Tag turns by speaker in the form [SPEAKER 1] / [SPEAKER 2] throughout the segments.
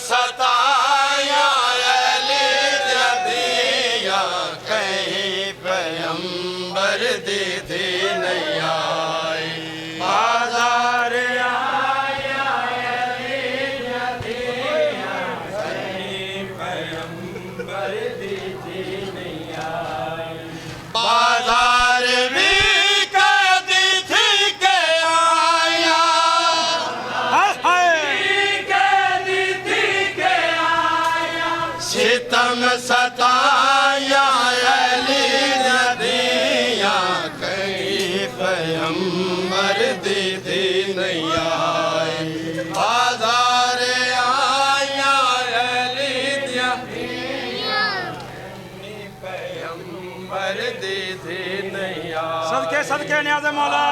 [SPEAKER 1] सताया अली दिया कहीं पैगंबर दी थी नहीं आई बाजार आया अली दिया कहीं पैगंबर दी थी नहीं आई बाजार भी सितम सताया अली दिया कहीं पैगंबर दीदी नहीं आई बाजार आया अली दिया कहीं पैगंबर दीदी नहीं आई
[SPEAKER 2] सदके सदके न्याज़े मौला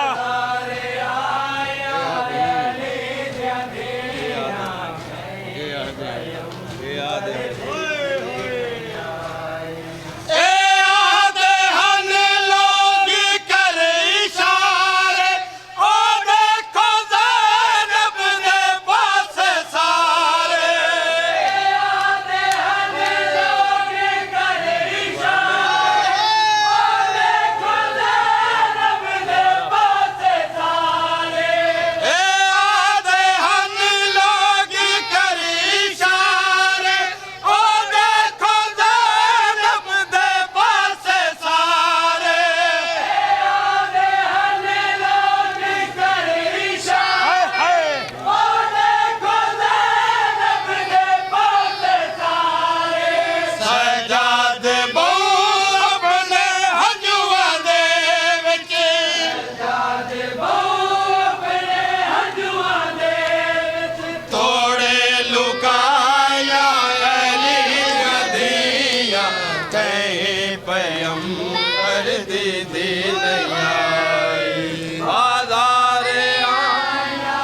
[SPEAKER 2] पैगंबर दीदी नहीं आई बाजार आया अली पैगंबर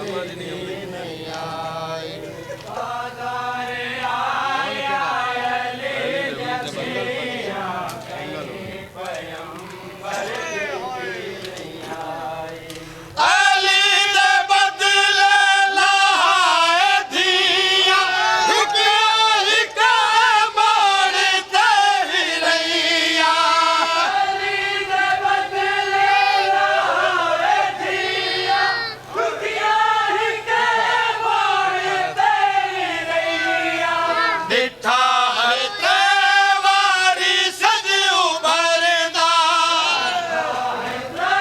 [SPEAKER 2] दीदी नहीं आई बाजार आया अली पैगंबर दीदी नहीं आई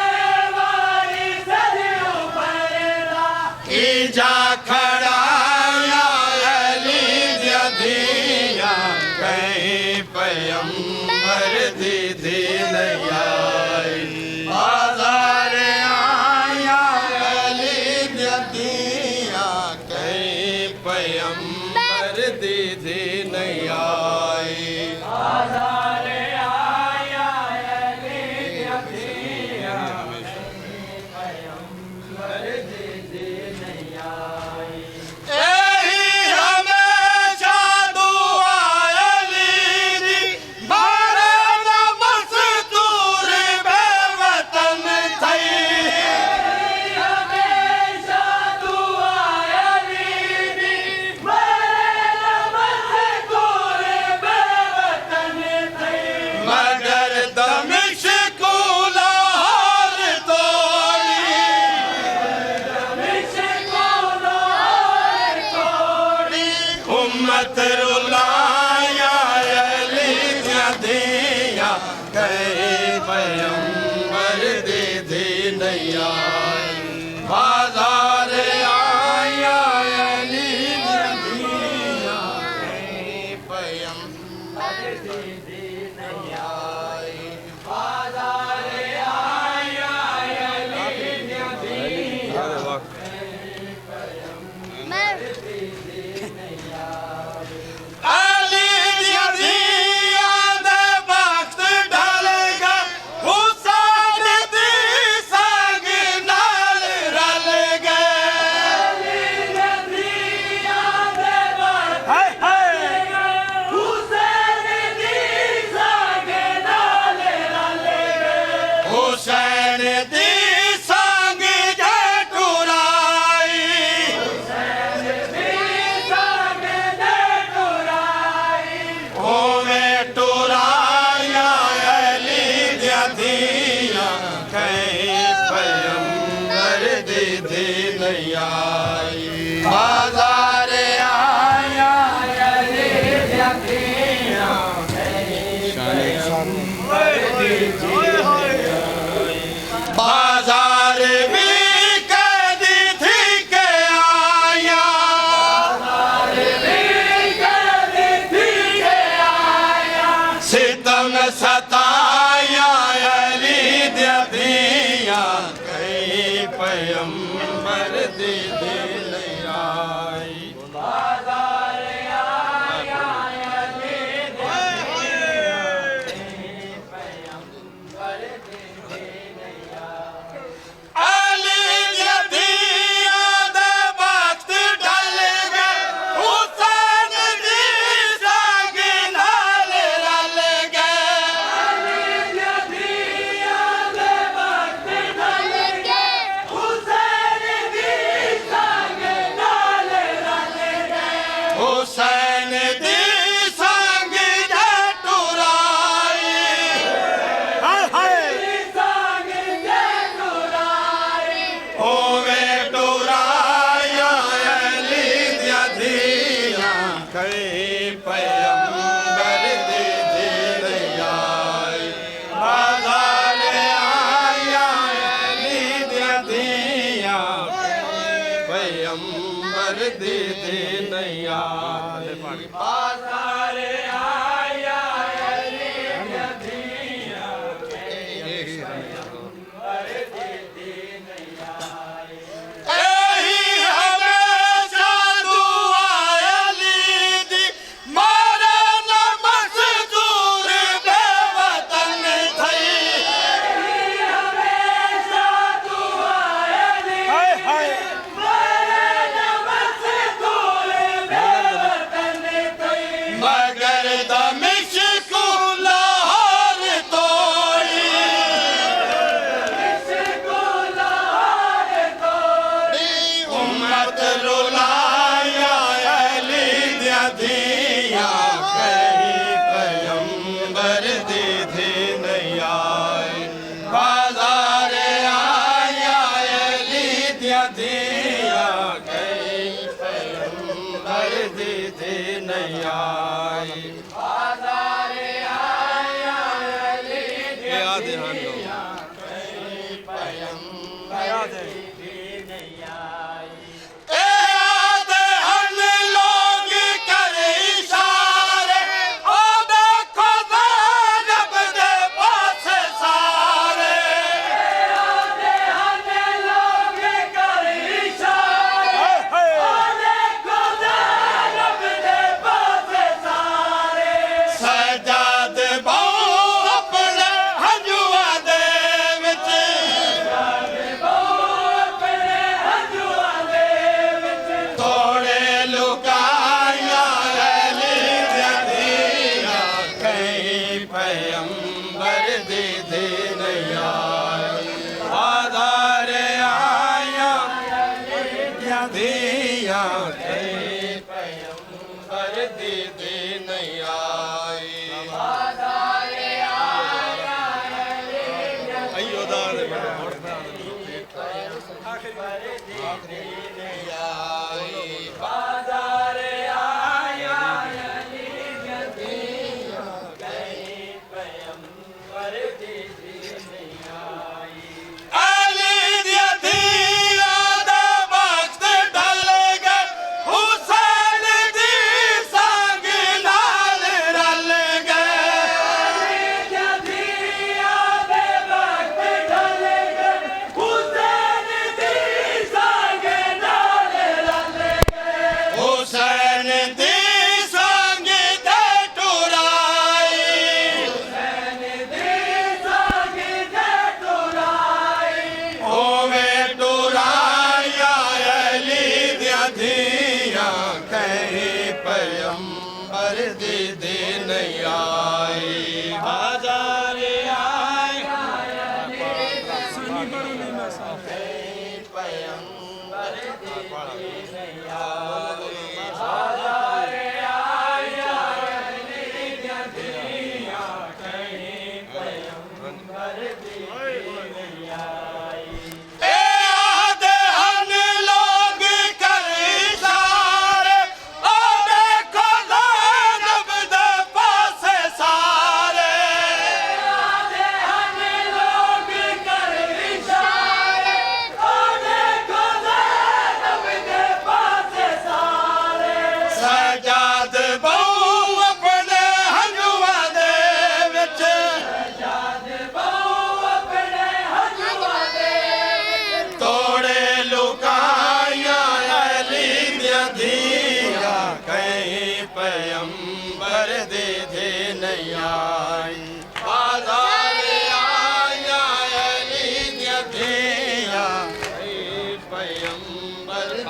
[SPEAKER 2] जा खड़ाया अली दिया कहीं पैगंबर दीदी नहीं आई बाजार आया अली दिया कहीं पैगंबर दीदी नहीं आई बाजार आया अली दिया पैगंबर दीदी रुलाया अली दिया कहीं पैगंबर दीदी नहीं आई बाजार आया अली दिया कहीं पैगंबर दीदी नहीं आई बाजार आया अली दिया कहीं पैगंबर दीदी नहीं आई दी थी नहीं आई बाजार आया अली दिया बाजार भी कह दी थी के आया सितम सताया अली दिया कई पैगंबर दी नहीं आई हुसैन दी संग टुराई ओवे टुराया अली दिया कई पैगंबर दी नहीं आई बाजार आया अली दिया पैगंबर दी नहीं आई बाजार आया अली दिया एही हमेशा दुआ अली दी मारे न मजदूर बेवतन थई मगर दमिश्क लाहौर तोड़ी उम्मत रुलाया अली दिया कहीं पैगंबर दी थी नहीं आई बाजार आया अली दिया कहीं पैगंबर दी थी नहीं आई याद है हम लोग याद हम लोग कर इशारे ओ देखो ज़ैनब दे पास सारे सजाद बहु अपने हंजुआ दे विच थोड़े लुकाया अली दिया कई पैगंबर दी नहीं आई बाजार आया दिया कई पैगंबर दी नहीं आई अली दिया दा वक्त ढल गए हुसैन दी संग नाल रल गए हुसैन दी संग दे टुराई ओवे टुराया अली दिया कहीं पैगंबर दी नहीं आई बाजार आया पैगंबर दी नहीं आई ए आदे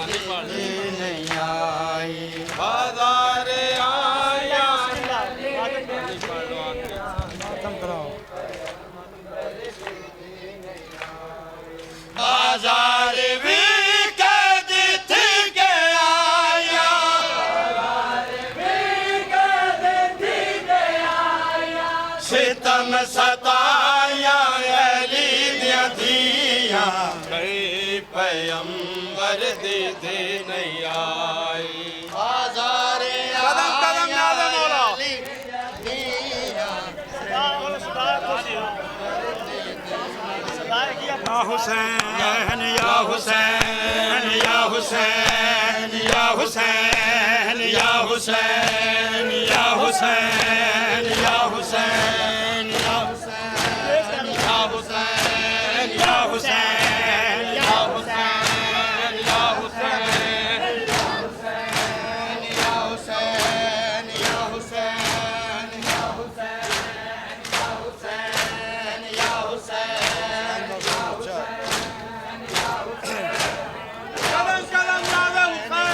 [SPEAKER 1] नहीं आई बाजार आया
[SPEAKER 2] बाजार भी कैद थी के आया सितम सताया अली दिया दिया
[SPEAKER 1] कई पैगंबर दी थी नहीं आई
[SPEAKER 2] बाजार
[SPEAKER 1] कदम कदम याद है मौला
[SPEAKER 2] या हुसैन या हुसैन या हुसैन या हुसैन या हुसैन या हुसैन या हुसैन या हुसैन या हुसैन या हुसैन या हुसैन या हुसैन या हुसैन या हुसैन या हुसैन या हुसैन
[SPEAKER 1] कदम कदम याद है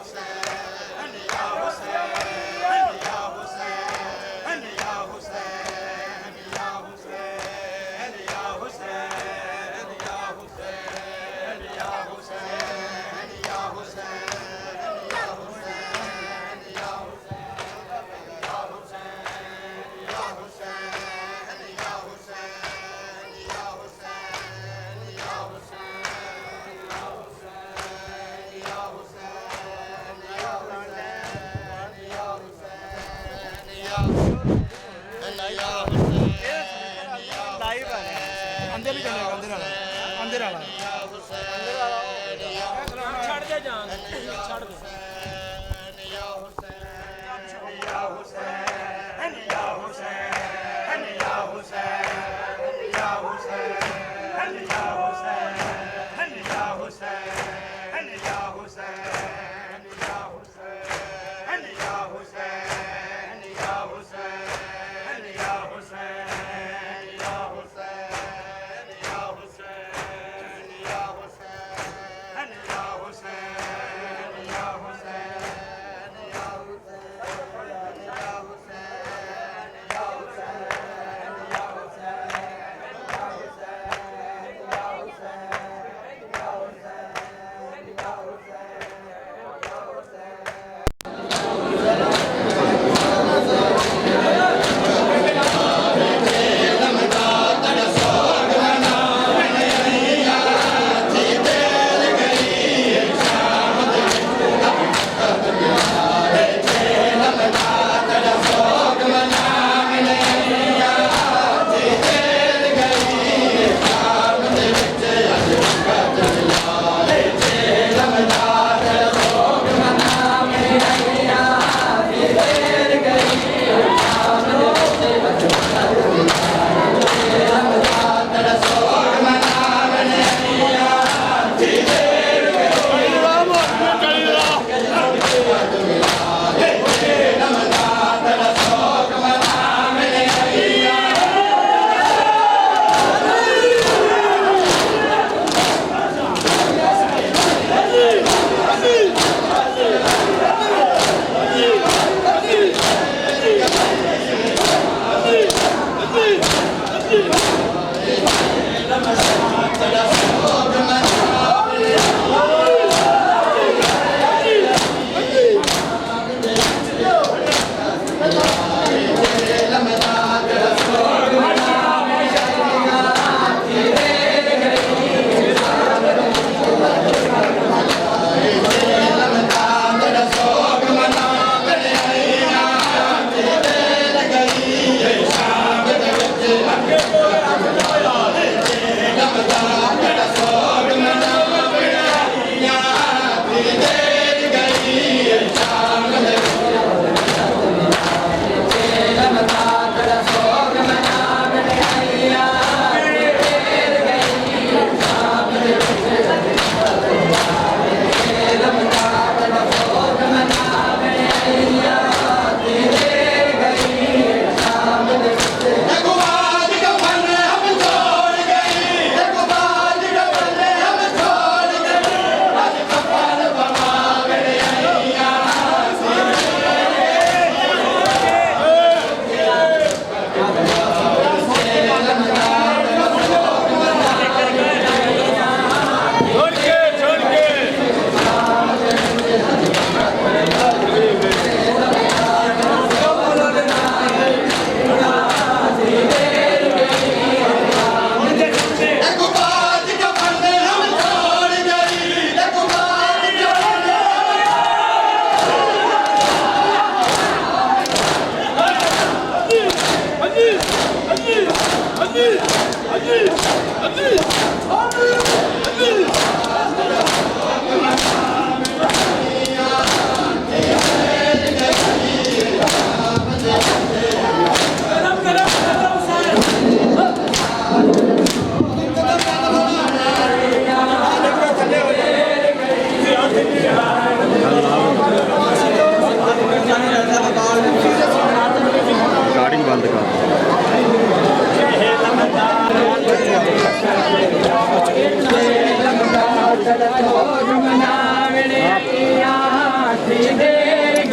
[SPEAKER 1] हुसैन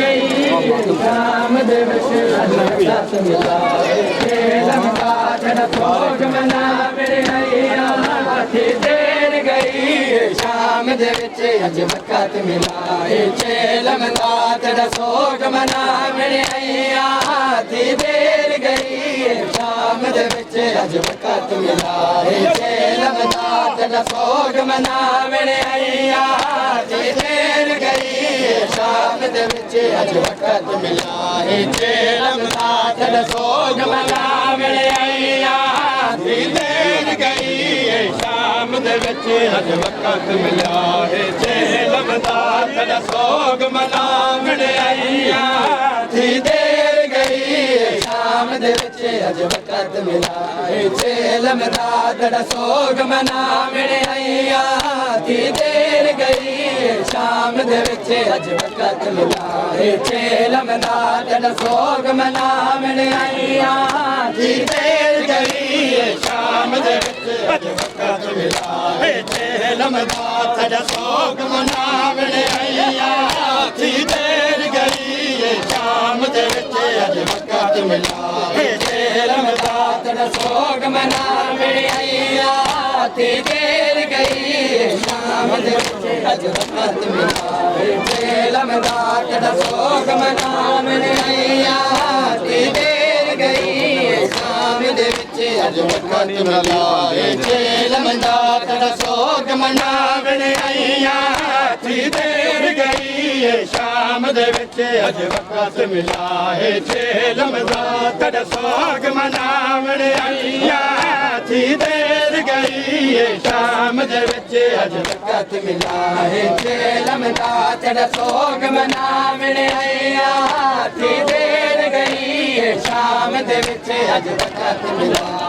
[SPEAKER 3] ਗਈ ਸ਼ਾਮ ਦੇ ਵਿੱਚ ਸਤ ਮਿਲਾਏ ਲੰਗਾ ਜਨ ਸੋਗ ਮਨਾ ਮੇਰੇ ਆਇਆ ਹੱਥੀ ਦੇਰ ਗਈ ਸ਼ਾਮ ਦੇ ਵਿੱਚ ਅੱਜ ਵਕਤ ਮਿਲਾਏ ਲੰਗਾ ਜਨ ਸੋਗ ਮਨਾ ਮੇਰੇ ਆਇਆ ਹੱਥੀ ਦੇਰ ਗਈ ਸ਼ਾਮ ਦੇ ਵਿੱਚ ਅੱਜ ਵਕਤ ਮਿਲਾਏ ਲੰਗਾ ਜਨ ਸੋਗ ਮਨਾ ਮੇਰੇ ਆਇਆ ਹੱਥੀ ਦੇਰ ਗਈ ਸ਼ਾਮ ਦੇ ਵਿੱਚ ਅੱਜ ਵਕਤ ਮਿਲਾਏ ਲੰਗਾ ਜਨ ਸੋਗ ਮਨਾ ਮੇਰੇ ਆਇਆ ਹੱਥੀ ਦੇਰ ਗਈ ਸ਼ਾਮ ਦੇ ਵਿੱਚ ਅੱਜ ਵਕਤ ਮਿਲਿਆ ਏ ਲੰਗਾ ਜਨ ਸੋਗ ਮਨਾ ਮੇਰੇ ਆਇਆ ਹੱਥੀ ਦੇਰ ਗਈ ਸ਼ਾਮ ਦੇ ਵਿੱਚ ਅੱਜ ਵਕਤ ਮਿਲਿਆ ਏ ਲੰਗਾ ਜਨ ਸੋਗ ਮਨਾ ਮੇਰੇ ਆਇਆ ਹੱਥੀ ਦੇਰ ਗਈ ਸ਼ਾਮ ਦੇ ਵਿੱਚ ਅੱਜ ਵਕਤ ਮਿਲਿਆ ਏ ਲੰਗਾ ਜਨ ਸੋਗ ਮਨਾ ਮੇਰੇ ਆਇਆ ਹੱਥੀ ਦੇਰ ਗਈ ਸ਼ਾਮ ਦੇ ਵਿੱਚ ਅੱਜ ਵਕਤ ਮਿਲਿਆ ਏ ਲੰਗਾ ਜਨ ਸੋਗ ਮਨਾ ਮੇਰੇ ਆਇਆ ਹੱਥੀ ਦੇਰ ਗਈ ਸ਼ਾਮ ਦੇ ਵਿੱਚ ਅੱਜ ਵਕਤ ਮਿਲਿਆ ਏ ਲੰਗਾ ਜਨ ਸੋਗ ਮਨਾ ਮੇਰੇ ਆਇਆ ਹੱਥੀ ਦੇਰ ਗਈ ਸ਼ਾਮ ਦੇ ਵਿੱਚ ਅੱਜ ਵਕਤ ਮਿਲਿਆ ਏ ਲੰਗਾ ਜਨ ਸੋਗ ਮਨਾ ਮੇਰੇ ਆਇਆ ਹੱਥੀ ਦੇਰ ਗਈ ਸ਼ਾਮ ਦੇ ਵਿੱਚ ਅੱਜ ਵਕਤ ਮਿਲਿਆ ਏ ਲੰਗਾ ਜਨ ਸੋਗ ਮਨਾ ਮੇਰੇ ਆਇਆ ਹੱਥੀ ਦੇਰ ਗਈ ਸ਼ਾਮ ਦੇ ਵਿੱਚ ਅੱਜ ਵਕਤ ਮਿਲਿਆ ਏ ਲੰਗਾ ਜਨ ਸੋਗ ਮਨਾ ਮੇਰੇ ਆਇਆ ਹੱਥੀ ਦੇਰ ਗਈ ਸ਼ਾਮ ਦੇ ਵਿੱਚ ਅੱਜ ਵਕਤ ਮਿਲਿਆ ਏ ਲੰਗਾ ਜਨ ਸੋਗ ਮਨਾ ਮੇਰੇ ਆਇਆ ਹੱਥੀ ਦੇਰ ਗਈ ਸ਼ਾਮ ਦੇ ਵਿੱਚ ਅੱਜ ਵਕਤ ਮਿਲਿਆ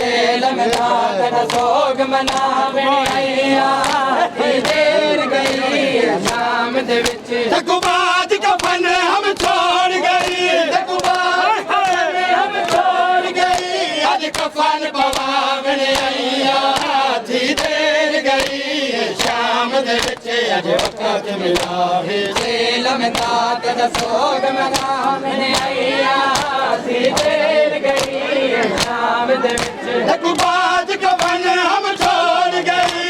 [SPEAKER 3] ਏ ਲੰਗਾ ਜਨ ਸੋਗ ਮਨਾ ਮੇਰੇ ਆਇਆ ਹੱਥੀ ਦੇਰ ਗਈ ਸ਼ਾਮ ਦੇ ਵਿੱਚ
[SPEAKER 2] तकुबाद कफन हम छोड़ गई
[SPEAKER 3] ਤਕਵਾਰ ਹਮ ਛੋੜ ਗਈ
[SPEAKER 2] आज कफन पवावन आईया हाथी देर गई शाम दे विच अज वक्त मिला है
[SPEAKER 3] ਲੰਗਾ ਜਨ ਸੋਗ ਮਨਾ ਮੇਰੇ ਆਇਆ ਹੱਥੀ ਦੇਰ ਗਈ ਸ਼ਾਮ ਦੇ ਵਿੱਚ
[SPEAKER 2] तकुबाद कफन हम छोड़ गई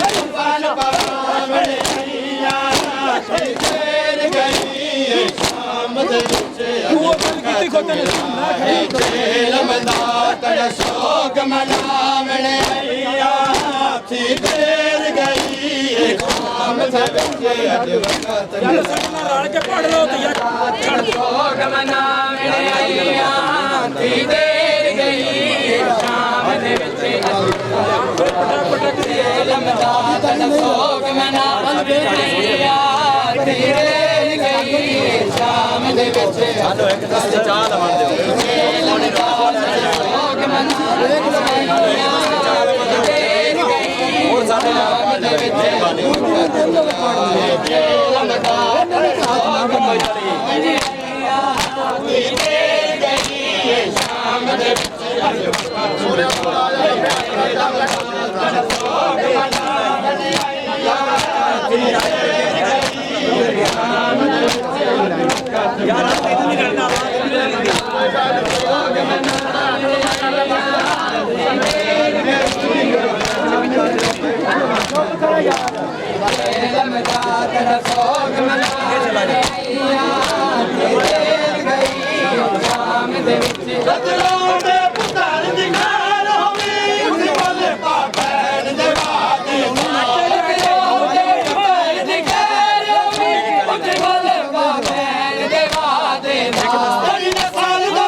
[SPEAKER 2] कफन पवावन आईया हाथी देर गई शाम दे विच अज वक्त मिला है लमदा तड़ सोग मनावण आईया हाथी देर गई शाम दे विच अज वक्त
[SPEAKER 3] ਸੋਗ ਮਨਾ ਮੇਰੇ ਆਇਆ ਹੱਥੀ ਦੇਰ ਗਈ ਸ਼ਾਮ ਦੇ ਵਿੱਚ ਲੰਗਾ ਜਨ ਸੋਗ ਮਨਾ ਮੇਰੇ ਆਇਆ ਹੱਥੀ ਦੇਰ ਗਈ ਸ਼ਾਮ ਦੇ ਵਿੱਚ ਸਾਨੂੰ ਇੱਕ ਦਸ ਚਾਹ ਲਵਣ ਦਿਓ ਲੰਗਾ ਜਨ ਸੋਗ ਮਨਾ ਮੇਰੇ ਆਇਆ ਹੱਥੀ ਦੇਰ ਗਈ ਹੋਰ ਸਾਡੇ ਨਾਲ ਦੇ ਵਿੱਚ ਲੰਗਾ ਜਨ ਸੋਗ ਮਨਾ ਦੇਰ ਗਈ ਸ਼ਾਮ ਦੇ ਵਿੱਚ ਅੱਜ
[SPEAKER 2] ਬਦਲੋਂ ਦੇ ਪੁੱਤਰ ਦੀ ਖਾਲ ਹੋਵੇ ਉਸ ਵੱਲ ਪਾਪੈਣ ਦੇ ਬਾਦੇ ਤੇਰੀ ਨਸਲ ਦਾ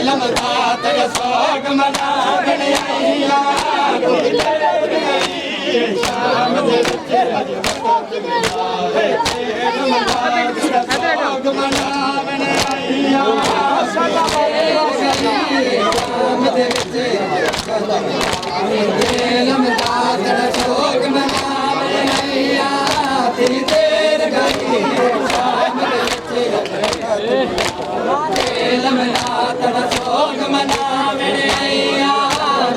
[SPEAKER 2] ਲਮਦਾ ਤੇਰਾ ਸੋਗ ਮਨਾ ਬਣਿਆ
[SPEAKER 3] जेलम दादर सोग मनावे नैया थी देर गई शाम दे विच जेलम दादर सोग मनावे नैया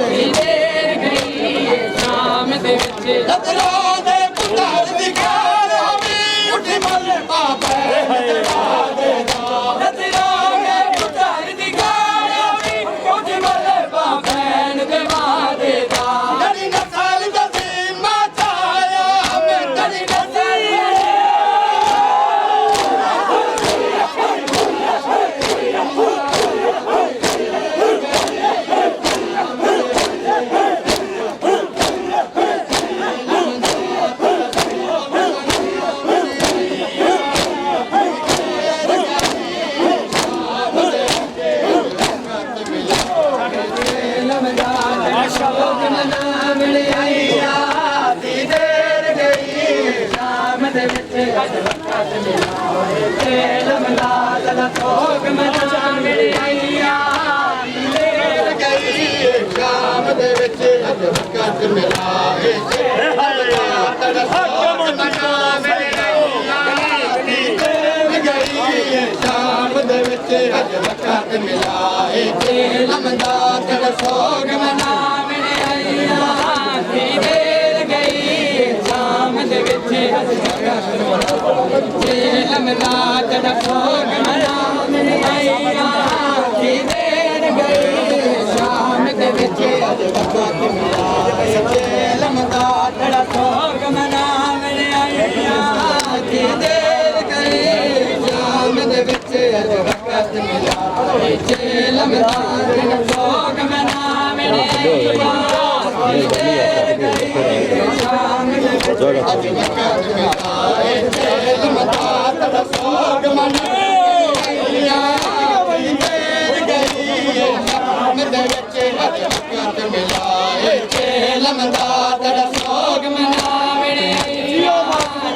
[SPEAKER 3] थी देर गई शाम दे विच
[SPEAKER 2] लतरों दे पुतार दी गाल होवी उठी मल पापे
[SPEAKER 3] रतरोगे पुतार दी गाल होवी उठी मल पापैन दे वादे दा
[SPEAKER 2] कड़ी नसाल दसी माचाया मैं कड़ी नसाल
[SPEAKER 3] जेलम दादर सोग मनावे नैया थी देर गई शाम दे विच अज वक्त मिला जेलम दादर सोग मनावे नैया थी देर गई
[SPEAKER 2] शाम दे विच अज वक्त मिला तड़ सोग मनावे शाम दे विच अज वक्त मिला जेलम दा तड़ सोग
[SPEAKER 3] मनावे नैया थी देर गई शाम दे विच अज वक्त जेलम दादर सोग मनावे नैया थी देर गई शाम दे विच अज वक्त मिला जेलम दादर सोग मनावे नैया थी देर गई शाम दे विच अज वक्त मिला जेलम दादर सोग मनावे नैया थी देर गई शाम दे विच
[SPEAKER 2] अज वक्त मिला जेलम दा तड़ सोग मनावे देर गई शाम दे विच अज वक्त मिला जेलम दा तड़ सोग
[SPEAKER 3] मनावे नैया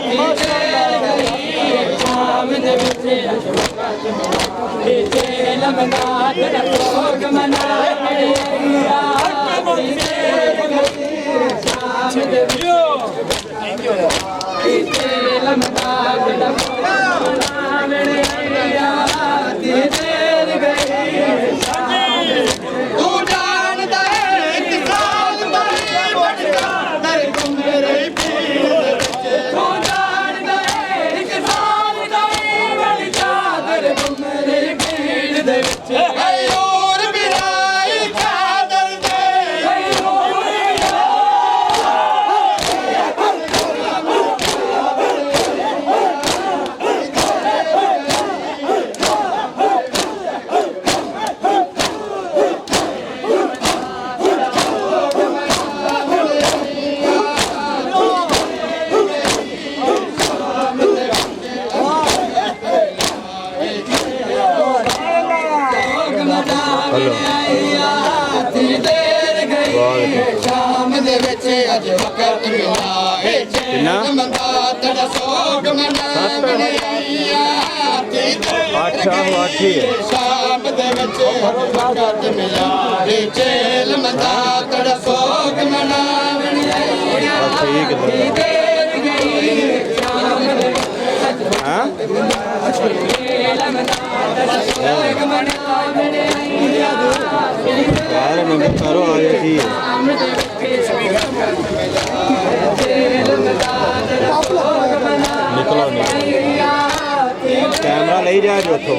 [SPEAKER 3] थी देर गई शाम दे विच अज वक्त मिला जेलम दादर सोग मनावे नैया थी देर गई शाम दे विच जेलम दादर सोग मनावे नैया थी देर गई
[SPEAKER 2] तू जानदा है किसान बड़ी बड़का दर गुमरे पीर
[SPEAKER 3] तू जानदा है एक साल गई बड़ी चादर गुमरे भीड़ दे विच
[SPEAKER 2] और बिराई चादर दे शाम दे विच अज वक्त मिला जेलम दा तड़ सोग मनावे शाम दे विच अज वक्त मिला जेलम दा तड़ सोग मनावे
[SPEAKER 3] देर गई शाम दे जेलम दादर सोग मनावे नैया
[SPEAKER 4] यार नंबर करो आ गया थी
[SPEAKER 3] शाम दे विच जेलम दादर सोग मनावे नैया थी
[SPEAKER 4] कैमरा ले जा जो उठो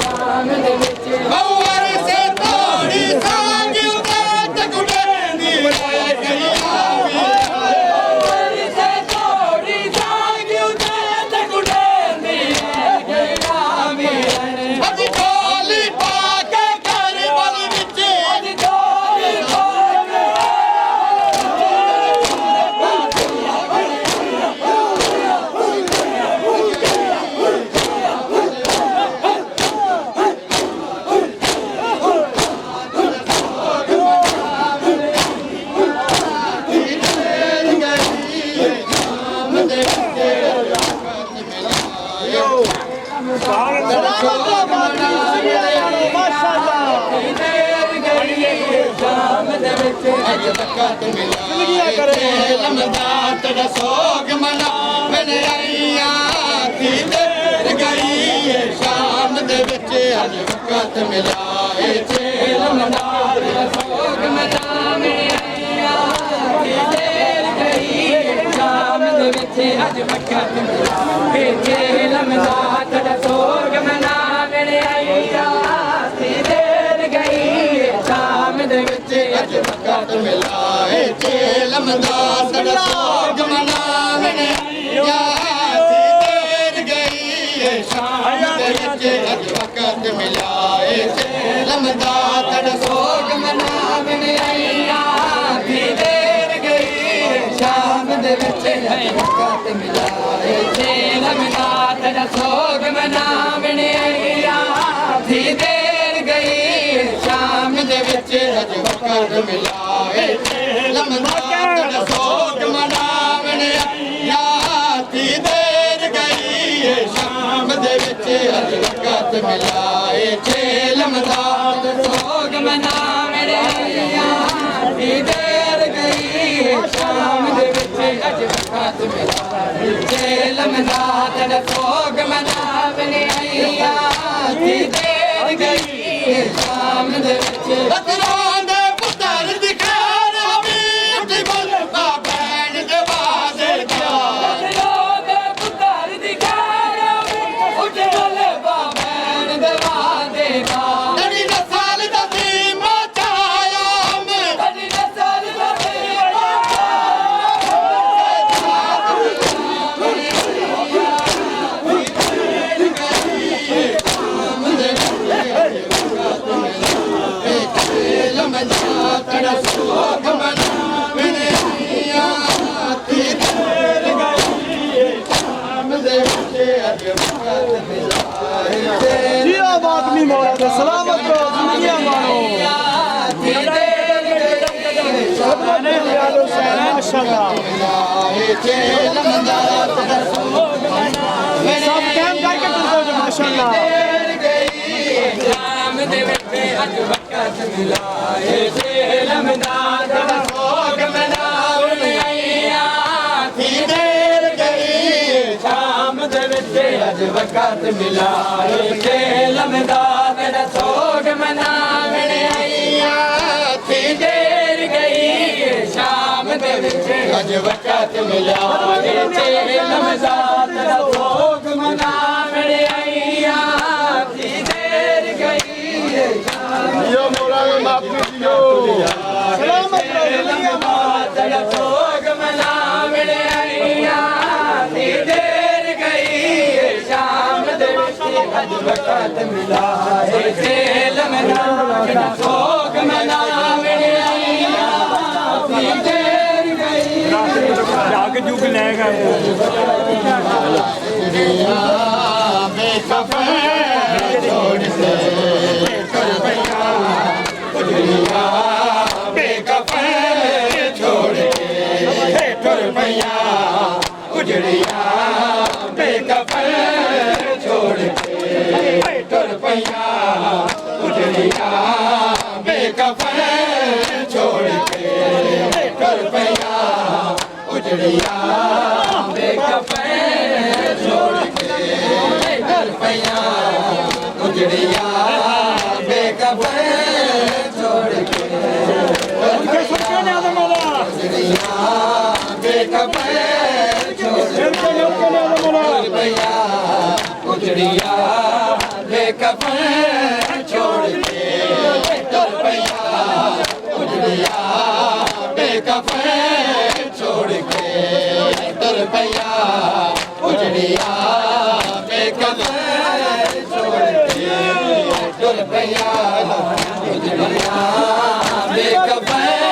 [SPEAKER 3] शाम दे विच
[SPEAKER 2] मौर से तोड़ी सांग उते तकुड़ेंदी रह गई
[SPEAKER 3] मौर से तोड़ी सांग उते तकुड़ेंदी रह गई
[SPEAKER 2] अज ढोली पाके घर बल विच
[SPEAKER 3] अज ढोली पाके
[SPEAKER 2] अज वक़्त मिला लमदा तेरा सोग मना मैंने आईया थी देर गई शाम दे विच अज वक़्त मिला लमदा तेरा सोग मना मैंने आईया थी देर गई शाम दे विच अज वक़्त मिला लमदा तेरा सोग मना मैंने आईया थी देर गई शाम दे विच अज वक़्त मिला लमदा तेरा सोग मना मैंने आईया थी देर गई शाम दे विच अज वक़्त मिला लमदा तेरा सोग मना मैंने आईया थी देर गई शाम दे विच अज वक़्त मिला लमदा तेरा सोग मना मैंने आईया थी देर गई शाम दे विच अज वक़्त मिला लमदा तेरा सोग मना मैंने आईया थी देर गई शाम दे विच अज वक़्त मिला लमदा तेरा सोग मना मैंने आईया थी देर गई शाम दे विच अज वक़्त मिला लमदा तेरा सोग मना मैंने आईया थी देर गई शाम दे विच बदरां दे पुत्तर दी खैर हमी उठी बोल भैन दे वादे दा बदरां दे पुत्तर दी खैर हमी उठी बोल भैन दे वादे दा तेरी नस्ल दा सीमा चाया मैं तेरी नस्ल दा सीमा तेरा सोग मना मैंने आईया थी देर गई शाम दे विच अज वक़्त मिला
[SPEAKER 4] जिया बात नहीं मौला दे सलामत रहो दुनिया मानो
[SPEAKER 2] थी देर गई
[SPEAKER 4] सबने याद हुसैन माशाअल्लाह
[SPEAKER 2] लमदा तेरा सोग मना
[SPEAKER 4] सब टाइम करके तुमको जो माशाअल्लाह
[SPEAKER 2] शाम दे विच अज वक़्त मिला लमदा तेरा सोग मना मैंने आईया थी देर गई शाम दे विच अज वक़्त मिला लमदा तेरा सोग मना मैंने आईया थी देर गई शाम दे विच अज वक़्त मिला लमदा तेरा सोग मना मैंने आईया थी देर गई
[SPEAKER 1] यो मौला ने माफी दियो
[SPEAKER 4] सलामत रहो
[SPEAKER 2] लमदा तेरा सोग मना मैंने आईया थी देर गई शाम दे विच अज वक़्त मिला लमदा तेरा सोग मना मैंने आईया थी देर गई
[SPEAKER 4] जाग जुग ले गए
[SPEAKER 2] बेकफन छोड़ से करबैया उजड़िया बेकफन छोड़ के करबैया उजड़िया बेकफन छोड़ के करबैया उजड़िया बेकफन छोड़ के करबैया उजड़िया बेकफन छोड़ के करबैया उजड़िया बेकफन छोड़ के
[SPEAKER 4] उनके सबके नाम मौला
[SPEAKER 2] उजड़िया बेकफन छोड़
[SPEAKER 4] उनके नाम मौला
[SPEAKER 2] करबैया उजड़िया बेकफन छोड़ के करबैया उजड़िया बेकफन छोड़ के करबैया उजड़िया बेकफन छोड़ के करबैया उजड़िया बेकफन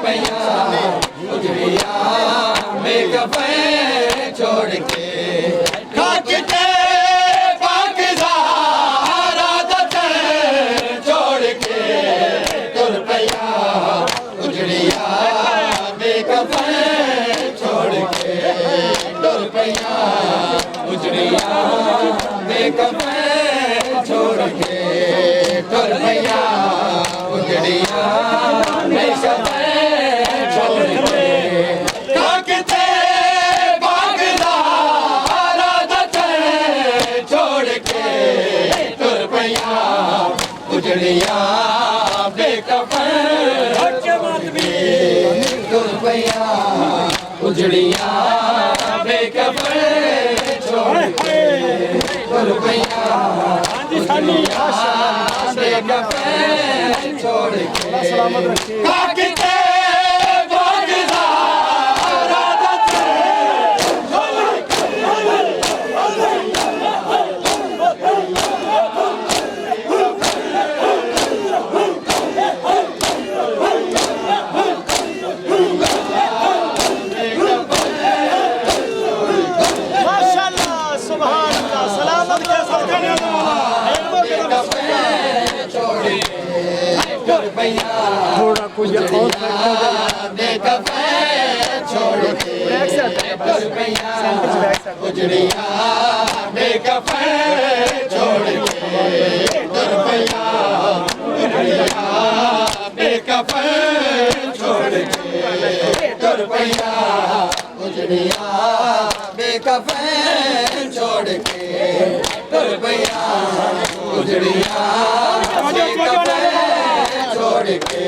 [SPEAKER 2] रुपया उजड़िया बेकफे छोड़ के खाकते पाकिज़ारा दते छोड़ के रुपया उजड़िया बेकफे छोड़ के रुपया उजड़िया बेकफे छोड़ के रुपया उजड़िया बेकफे छोड़ के खाकते पाकिज़ारा दते छोड़ के रुपया उजड़िया बेकफे रुपया उजड़िया बेकफे छोड़ के रुपया उजड़िया बेकफे छोड़ के खाकते पाकिज़ारा दते
[SPEAKER 4] माशाअल्लाह सुभान अल्लाह सलामत के साथ
[SPEAKER 2] थोड़ा कुछ बेकफे छोड़ के रुपया उजड़िया बेकफे छोड़ के रुपया उजड़िया बेकफे छोड़ के रुपया उजड़िया बेकफे छोड़ के रुपया उजड़िया बेकफे छोड़ के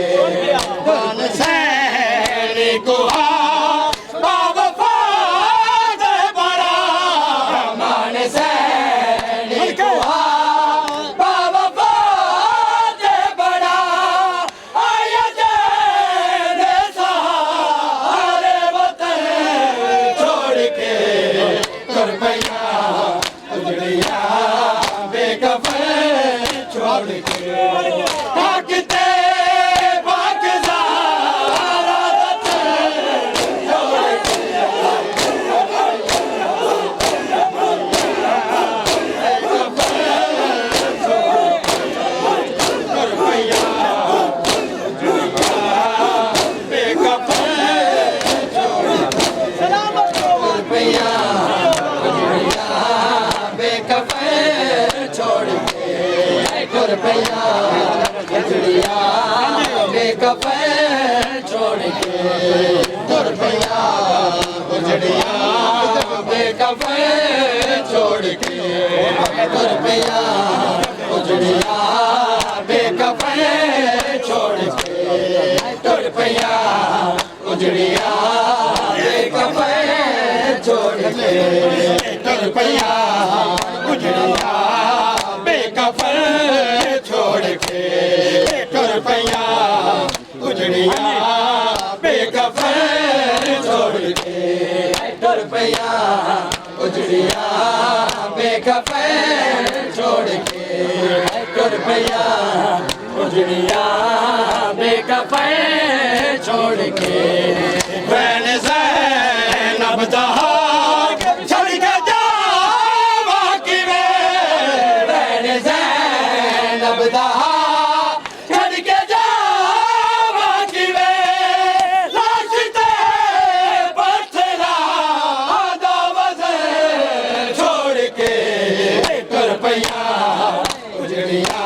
[SPEAKER 2] मान सैनिक को बाबा दे बड़ा मान सैनिक को बाबा दे बड़ा आया दे सहारे वतन छोड़ के रुपया उजड़िया बेकफे छोड़ के खाकते पाकिज़ारा दते छोड़ के रुपया बेकफे रुपया उजड़िया बेकफे छोड़ के रुपया उजड़िया बेकफे छोड़ के रुपया उजड़िया बेकफे छोड़ के रुपया उजड़िया बेकफे छोड़ के रुपया उजड़िया बेकफे छोड़ के रुपया उजड़िया बेकफे छोड़ के रुपया उजड़िया बेकफे छोड़ के रुपया उजड़िया बेकफे छोड़ के रुपया उजड़िया बेकफे छोड़ के बैन ज़ैनब दहा छोड़ के जावा कि वे बैन ज़ैनब दहा छोड़ के जावा कि वे लाश ते पत्थरा दावत छोड़ के रुपया उजड़िया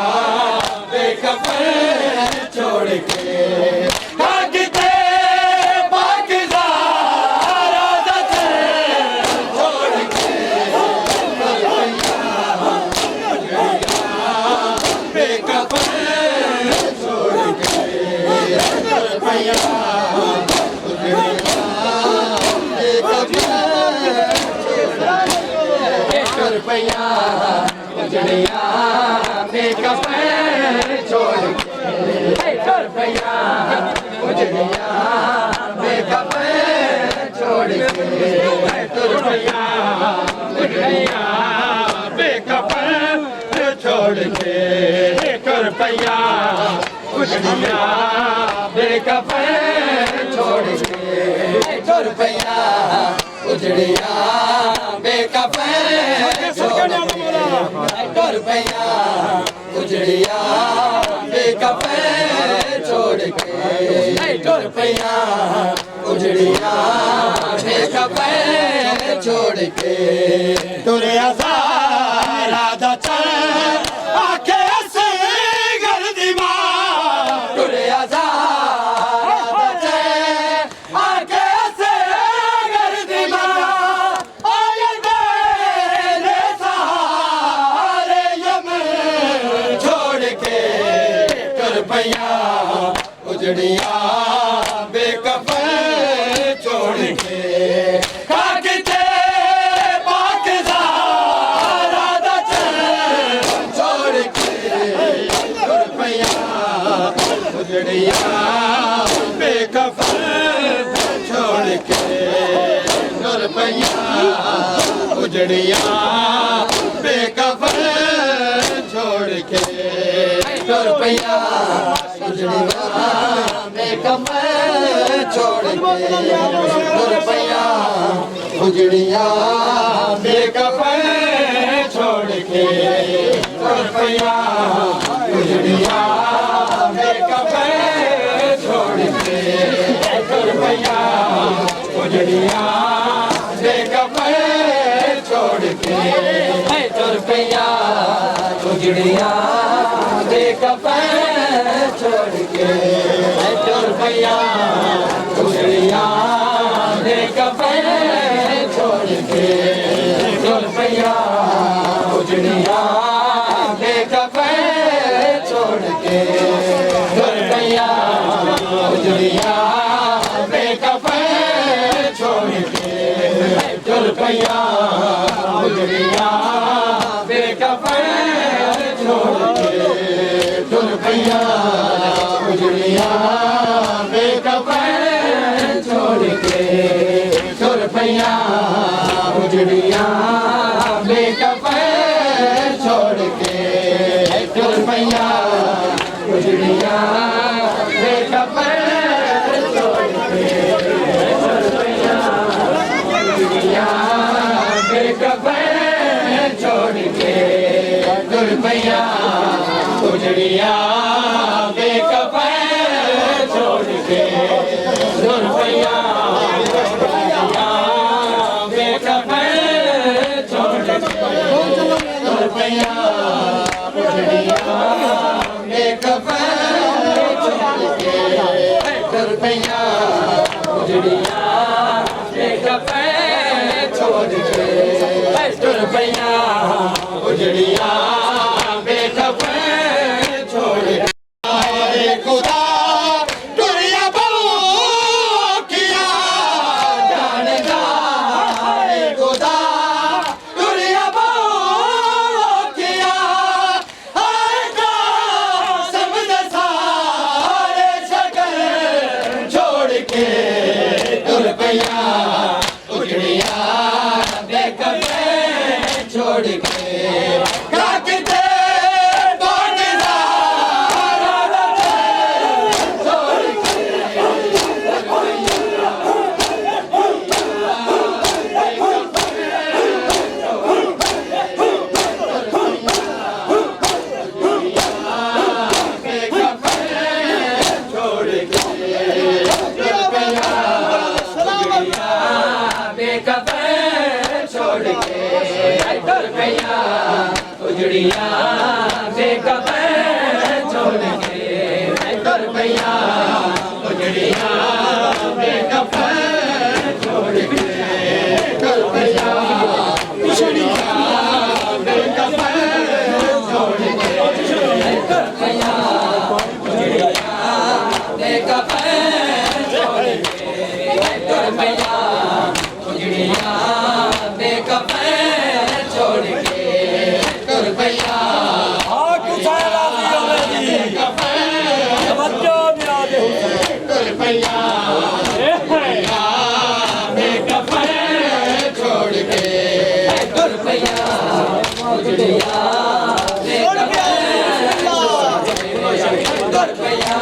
[SPEAKER 2] बेकफे छोड़ के खाकते पाकिज़ारा दते छोड़ के रुपया उजड़िया बेकफे छोड़ के रुपया उजड़िया बेकफे रुपया उजड़िया बेकफे छोड़ के रुपया उजड़िया बेकफे छोड़ के रुपया उजड़िया बेकफे छोड़ के रुपया उजड़िया बेकफन छोड़ के तुर पैया उजड़िया बेकफन छोड़ के तुर पैया उजड़िया बेकफन छोड़ के तुर पैया उजड़िया बेकफन छोड़ के तुरे आजारा दा चल आखे से गर्दी मां तुरे आजारा दा चल आखे से गर्दी मां आए मेरे सहारे यमन छोड़ के तुर पैया उजड़िया बेकफन छोड़ के कागते पाकिज़ारा दा चल छोड़ के तुर पैया उजड़िया बेकफन छोड़ के तुर पैया उजड़िया बेकफन छोड़ के तुर पैया उजड़िया बेकफन छोड़ के तुर पैया उजड़िया बेकफन छोड़ के तुर पैया उजड़िया बेकफन छोड़ के तुर पैया उजड़िया बेकफन छोड़ के तुर पैया उजड़िया बेकफन छोड़ के तुर पैया उजड़िया बेकफन छोड़ के तुर पैया उजड़िया बेकफन छोड़ के तुर पैया उजड़िया बेकफन छोड़ के तुर पैया उजड़िया बेकफन छोड़ के तुर पैया उजड़िया बेकफन छोड़ के तुर पैया उजड़िया बेकफन छोड़ के तुर पैया उजड़िया बेकफन छोड़ के तुर पैया उजड़िया बेकफन छोड़ के तुर पैया उजड़िया बेकफन छोड़ के तुर पैया बेकफन छोड़ के तुर पैया उजड़िया बेकफन छोड़ के तुर पैया उजड़िया बेकफन छोड़ के तुर पैया उजड़िया बेकफन छोड़ के खुदा दुनिया बहु किया जानदा खुदा दुनिया बहु किया आएगा समझ सारे शक्ल छोड़ के तुर पैया उजड़िया बेकफन छोड़ के उजड़िया बेकफन छोड़ के तुर पैया उजड़िया बेकफन छोड़ के तुर पैया उजड़िया बेकफन छोड़ के तुर पैया उजड़िया बेकफन छोड़ के तुर पैया उजड़िया बेकफन छोड़ के तुर पैया तुर पैया बेकफन छोड़ के तुर पैया उजड़िया बेकफन छोड़ के तुर पैया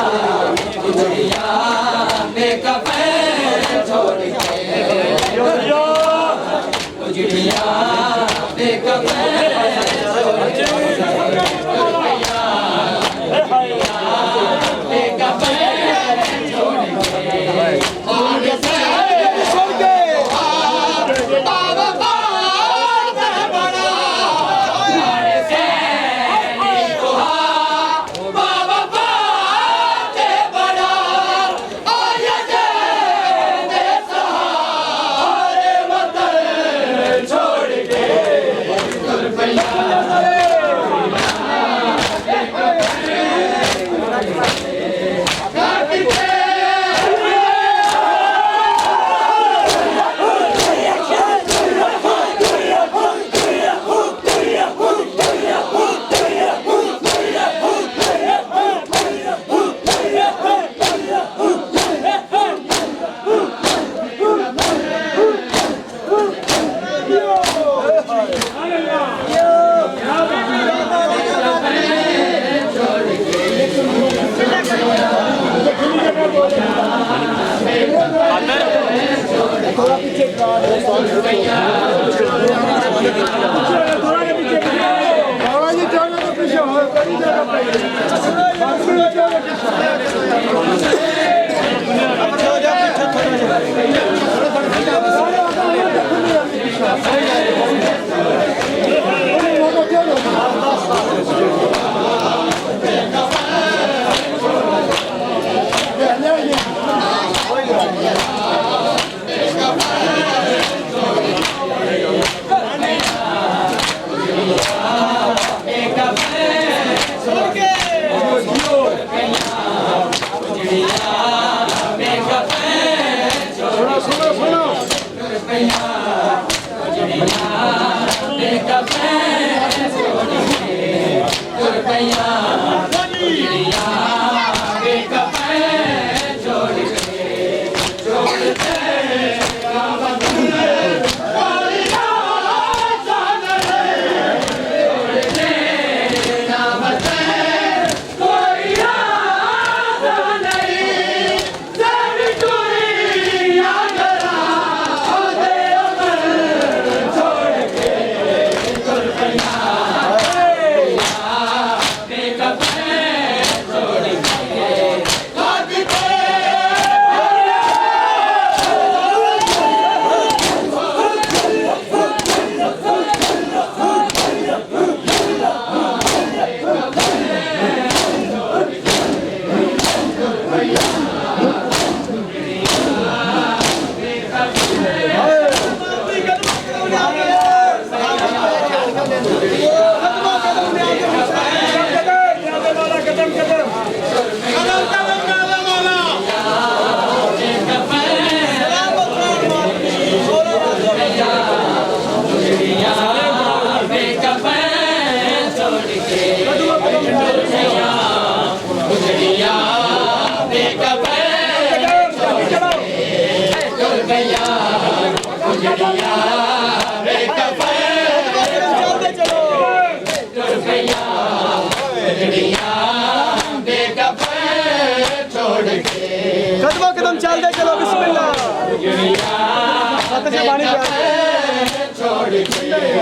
[SPEAKER 4] कदमों कदम चलते चलो बिस्मिल्लाह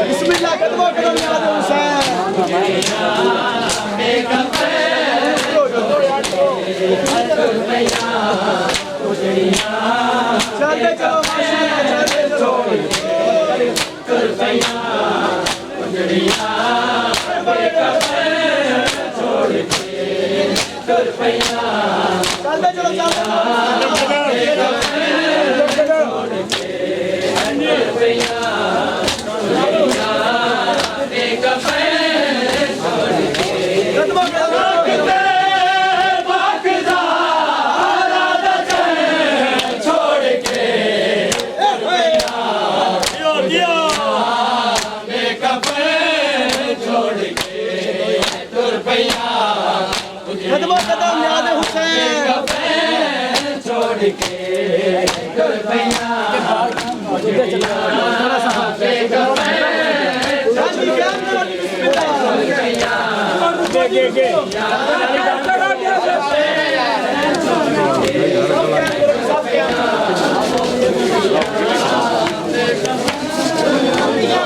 [SPEAKER 4] बिस्मिल्लाह कदमों कदम याद हुसैन चलते चलो कदमों कदम याद हुसैन छोड़ के
[SPEAKER 3] Yeah.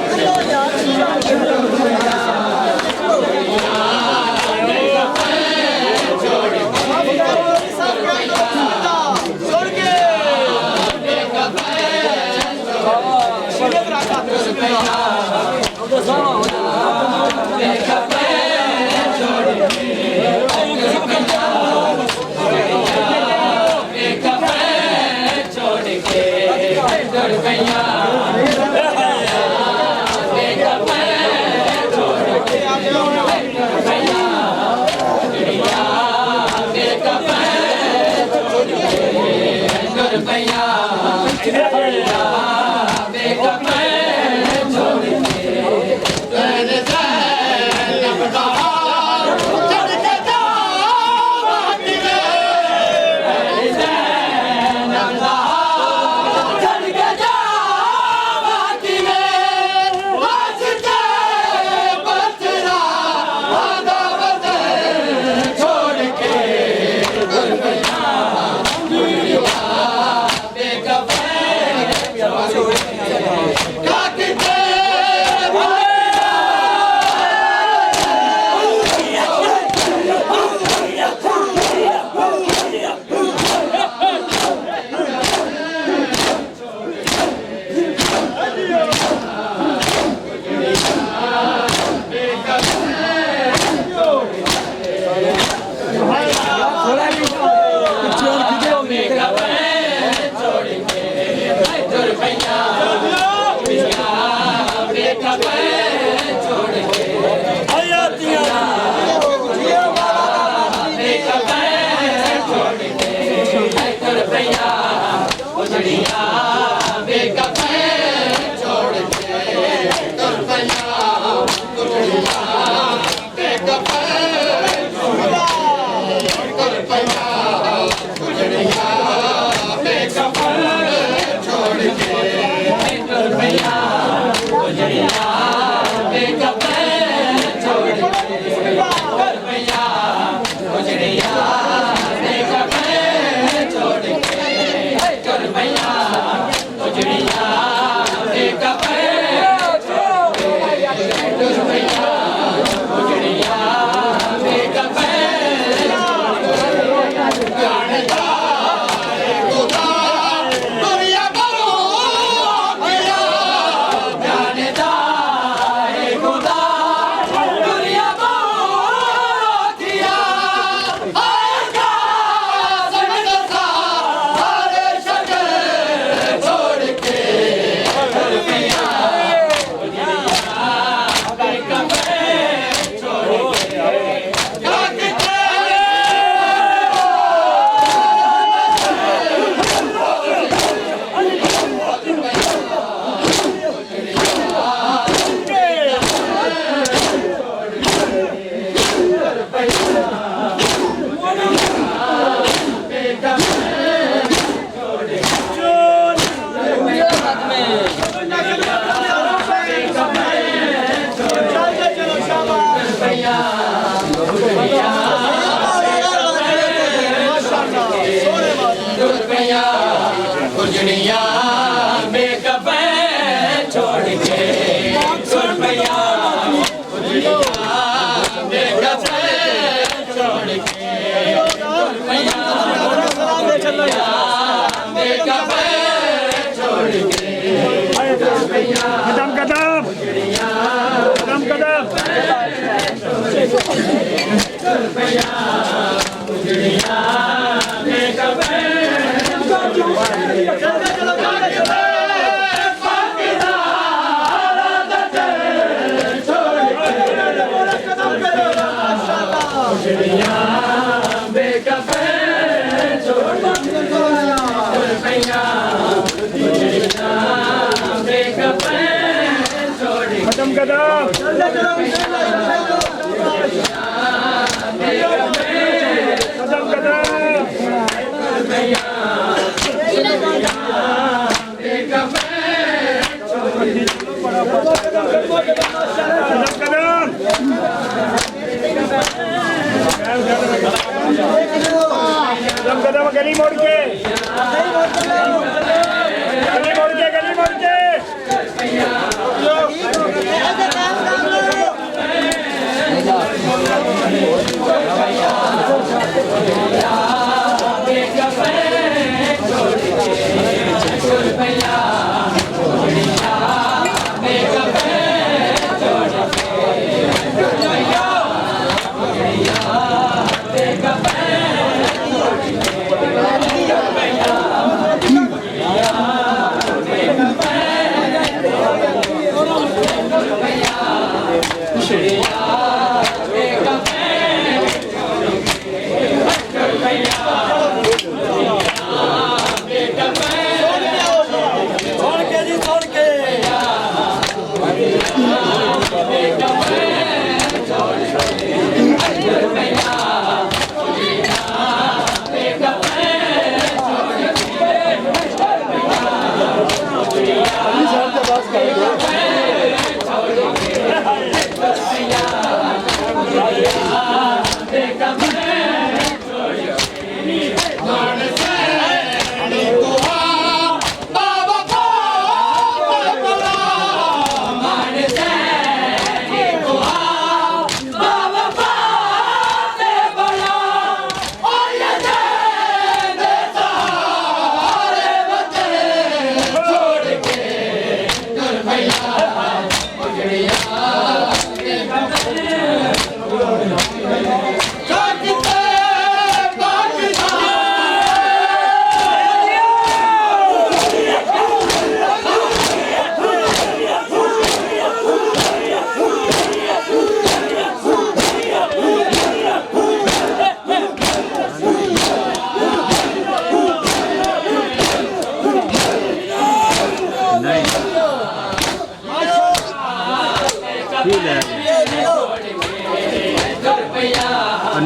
[SPEAKER 1] गली मोड़ के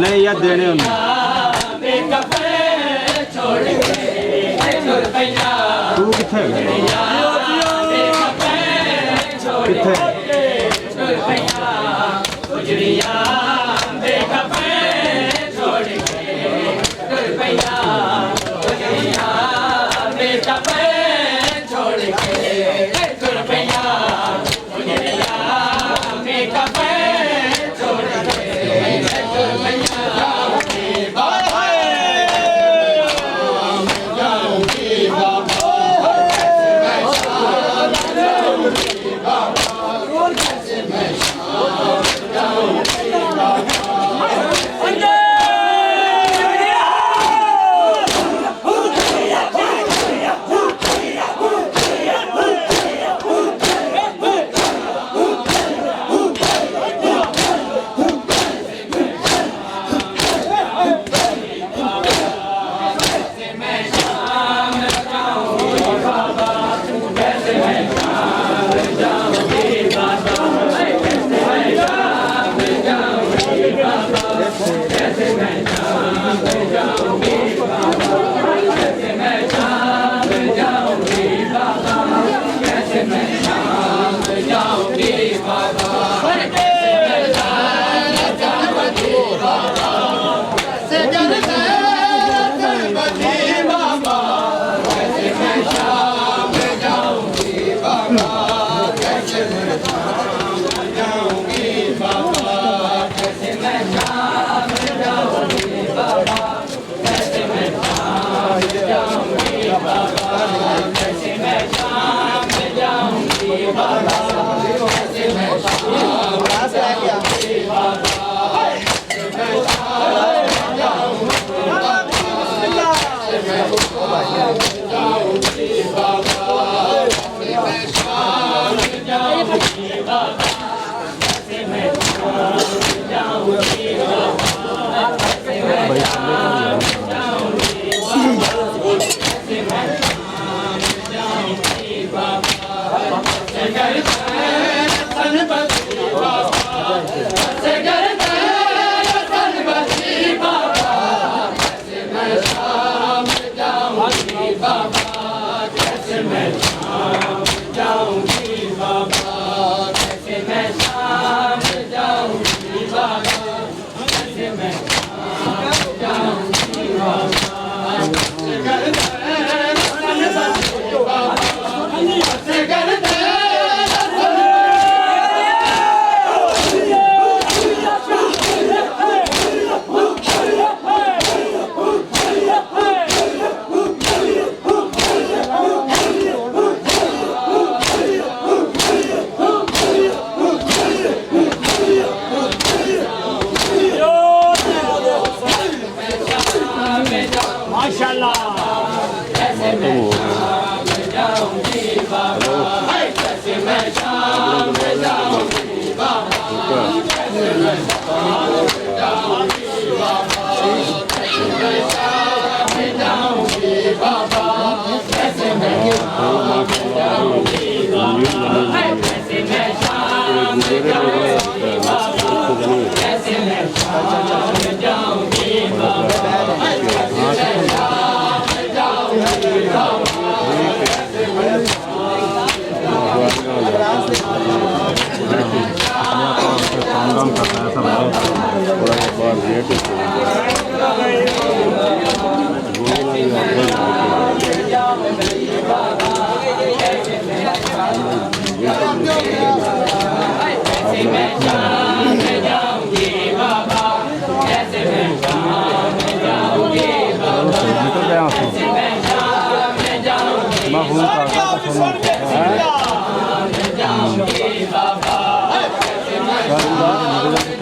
[SPEAKER 5] नहीं यार देने उन्हें तू किथे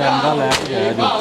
[SPEAKER 5] कैमरा लैके गया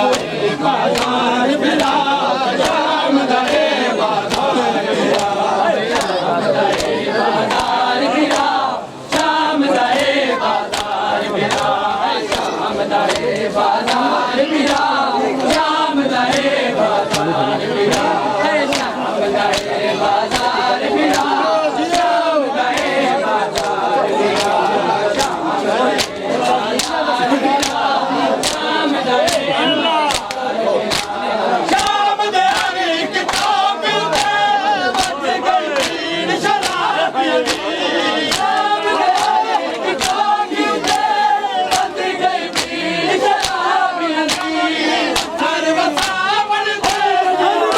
[SPEAKER 1] हयातियां दी
[SPEAKER 3] बाजार बिरा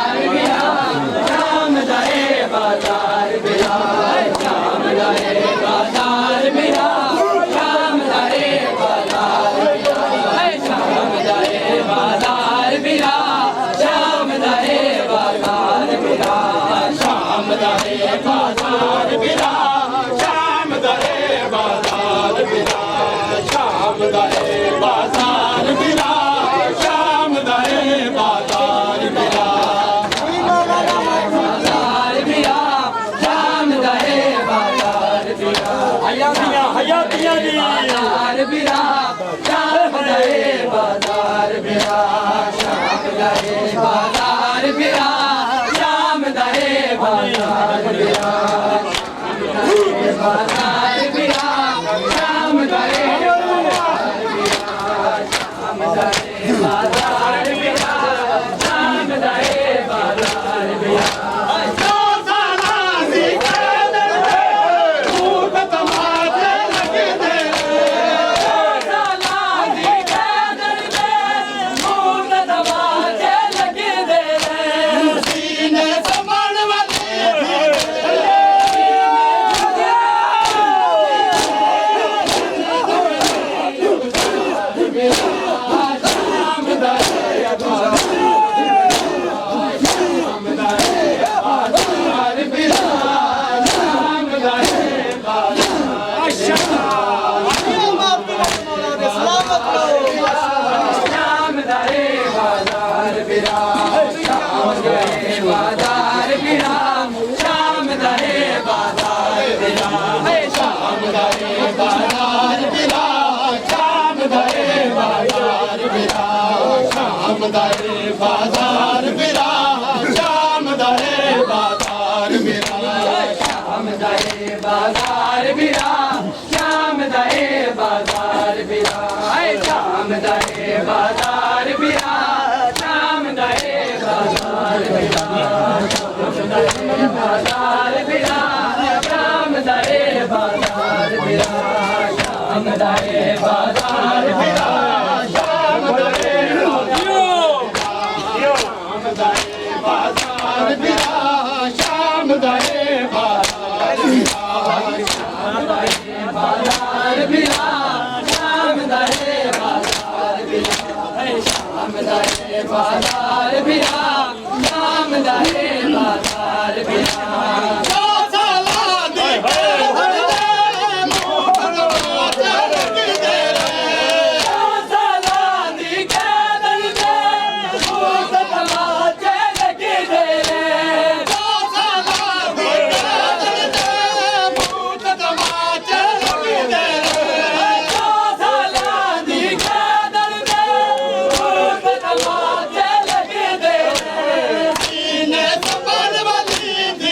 [SPEAKER 3] शाम गए बाजार बिरा शाम गए बाजार बिरा शाम गए बाजार बिरा बाजार बिरा शाम गए शाम गए बाजार बिरा शाम गए बाजार बिरा
[SPEAKER 2] बाजार बिरा शाम दाए बाजार बिरा
[SPEAKER 3] शाम दाए बाजार बिरा शाम दाए बाजार बिरा शाम दाए बाजार बिरा शाम दाए बाजार बिरा शाम दाए बाजार बिरा शाम दाए बाजार बिरा शाम दाए बाजार बिरा शाम दाए
[SPEAKER 2] बाजार बिरा शाम दाए बाजार
[SPEAKER 3] बाजार बिरा शाम दाए बाजार बिरा शाम दाए बाजार बिरा शाम दाए बाजार बिरा
[SPEAKER 2] ने संभाल वाली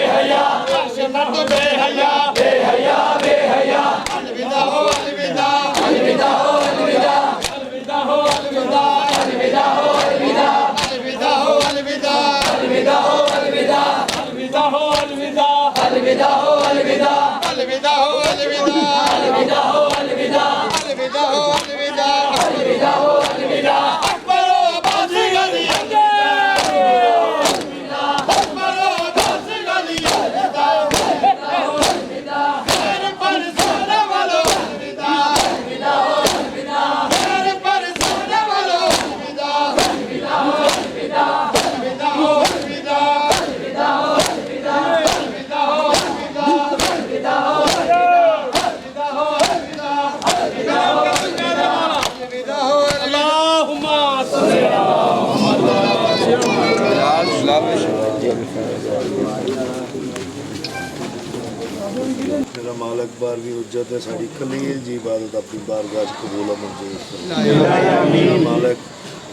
[SPEAKER 6] मेरा मालक बारवीं उज्जत है साड़ी खलील जी इबादत अपनी बारगाह च कबूल मंजूर फरमाए। मेरा मालक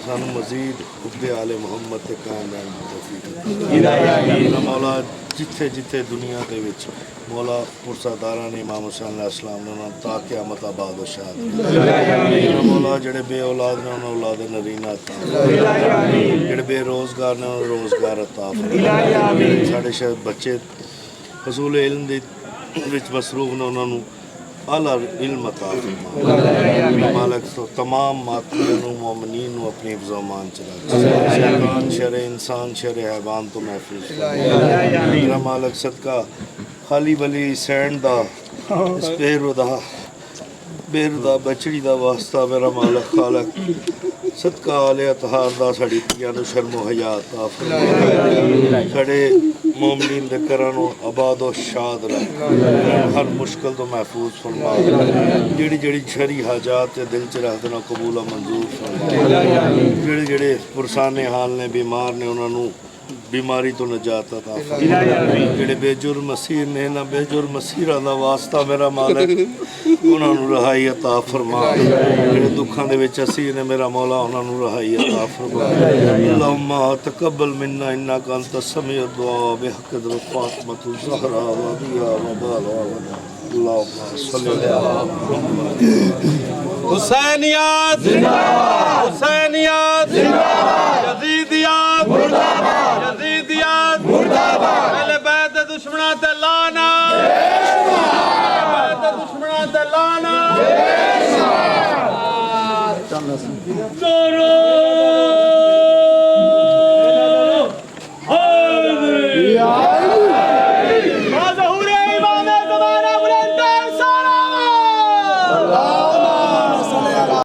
[SPEAKER 6] सानू मजीद हुब्बे आले मुहम्मद ते कायम रहने दी तौफीक दे। मेरा मौला जिथे जिथे दुनिया दे विच मौला पुरसादारा ने इमाम हुसैन अलैहिस्सलाम ने उन्होंने ता क़यामत आबाद व शाद। मेरा मौला जेड़े बे औलाद ने उन्होंने औलाद नरीना अता फरमाए। जेड़े बेरोजगार ने उन्होंने रोजगार अता फरमाए। साडे शहर बच्चे हसूल इल्म दे विच मसरूफ ने उन्होंने आला इल्म अता फरमाए। मालक तो तमाम मातमियों मोमिनीन नूं अपनी हिफ्ज़-ओ-अमान च रख। शैतान शर इंसान शर हैवान तो महफूज फरमा। मेरा मालक सदका खाली वली सैंड दा इस बेरुदा बचड़ी दा वास्ता मेरा मालक खालक सदका आले अतहार दा साड़ी धीआं नूं शर्मो हया अता फरमा। साडे मोमिनीन दे घरां नूं आबाद व शाद रख। हर मुश्किल तो महफूज फरमा। जेड़ी जेड़ी शरी हाजात ते दिल च रखदे ने कबूल मंजूर फरमा। जेड़े जेड़े पुरसाने हाल ने बीमार ने उन्हां नूं बीमारी तो निजात अता फरमा। जेड़े बेजुर्म असीर ने इन्हां बेजुर्म असीरां दा वास्ता मेरा मालक उन्हां नूं रहाई अता फरमा। जेड़े दुखां दे विच असीर ने मेरा मौला उन्हां नूं रहाई अता फरमा। अल्लाहुम्मा तक़ब्बल मिन्ना इन्नका अंत समीउ दुआ बिहक़ फ़ातिमतु ज़हरा व बिहा व बाला अल्लाहुम्मा सल्लि अला मुहम्मद।
[SPEAKER 1] हुसैनियत जिंदाबाद, हुसैनियत जिंदाबाद, यजीदियत मुर्दाबाद, यजीदियत मुर्दाबाद। पहले बैत दुश्मनां ते लाना, बैत दुश्मनां ते लाना।